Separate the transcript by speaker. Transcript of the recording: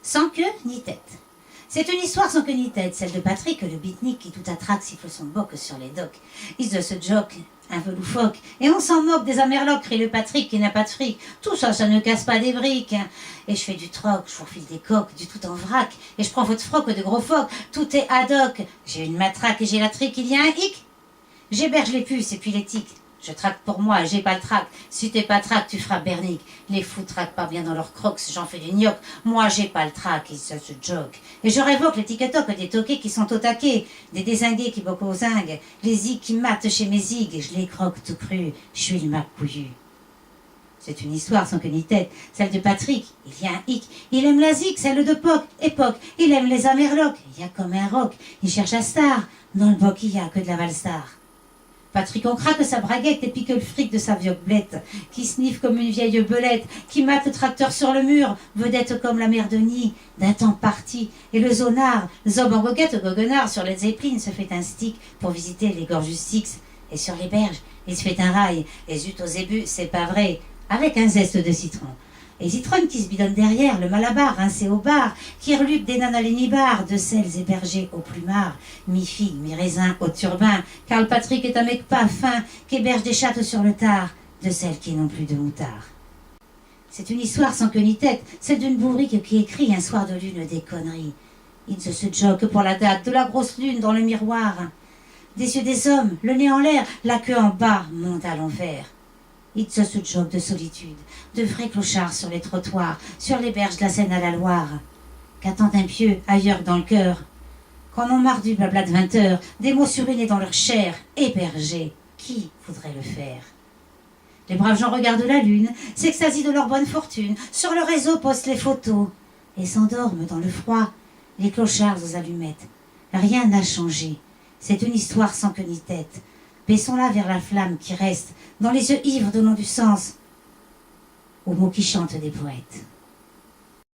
Speaker 1: Sans queue ni tête. C'est une histoire sans queue ni tête, celle de Patrick, le beatnik qui tout attraque siffle son boc sur les docks. Il se joke, un peu loufoque, et on s'en moque des amerlocs, crie le Patrick qui n'a pas de fric. Tout ça, ça ne casse pas des briques. Et je fais du troc, je vous refile des coques, du tout en vrac, et je prends votre froc de gros phoques, tout est ad hoc. J'ai une matraque et j'ai la trique, il y a un hic. J'héberge les puces et puis les tiques. Je traque pour moi, j'ai pas le trac. Si t'es pas trac, tu feras bernique. Les fous traquent pas bien dans leurs crocs, j'en fais du gnoc. Moi, j'ai pas le trac, ils se joke. Et je révoque les tic-toc des toqués qui sont au taquet, des dézingués qui boquent aux zingues, les zigs qui matent chez mes zigs, je les croque tout cru, je suis le macouillu. C'est une histoire sans queue ni tête, celle de Patrick, il y a un hic, il aime la zig, celle de Poc, époque, il aime les amerlocs, il y a comme un roc, il cherche la star, dans le boc il y a que de la valstar. Patrick on craque sa braguette et pique le fric de sa vieille blette, qui sniffe comme une vieille belette, qui mate le tracteur sur le mur, vedette comme la mère de Denis, d'un temps parti, et le zonard, zob en goguette goguenard, sur les Zeppelin se fait un stick pour visiter les gorges du Styx, et sur les berges, il se fait un rail, et zut aux ébus, c'est pas vrai, avec un zeste de citron. Et Zitron qui se bidonne derrière, le malabar, rincé au bar, qui reluque des nanas lénibards, de sels hébergés au plumard, mi-figue, mi-raisin, au turbin, Karl Patrick est un mec pas fin, qui héberge des chattes sur le tard, de celles qui n'ont plus de moutard. C'est une histoire sans queue ni tête, celle d'une bourrique qui écrit un soir de lune des conneries. Il se joque pour la date de la grosse lune dans le miroir. Des yeux des hommes, le nez en l'air, la queue en bas, monte à l'envers. Il se joke de solitude, de vrais clochards sur les trottoirs, sur les berges de la Seine à la Loire. Qu'attend un pieux ailleurs dans le cœur? Quand on marre du blabla de 20 heures, des mots surinés dans leur chair, hébergés, qui voudrait le faire? Les braves gens regardent la lune, s'extasient de leur bonne fortune, sur le réseau postent les photos, et s'endorment dans le froid, les clochards aux allumettes. Rien n'a changé, c'est une histoire sans queue ni tête. Baissons-la vers la flamme qui reste dans les yeux ivres donnant du sens aux mots qui chantent des poètes.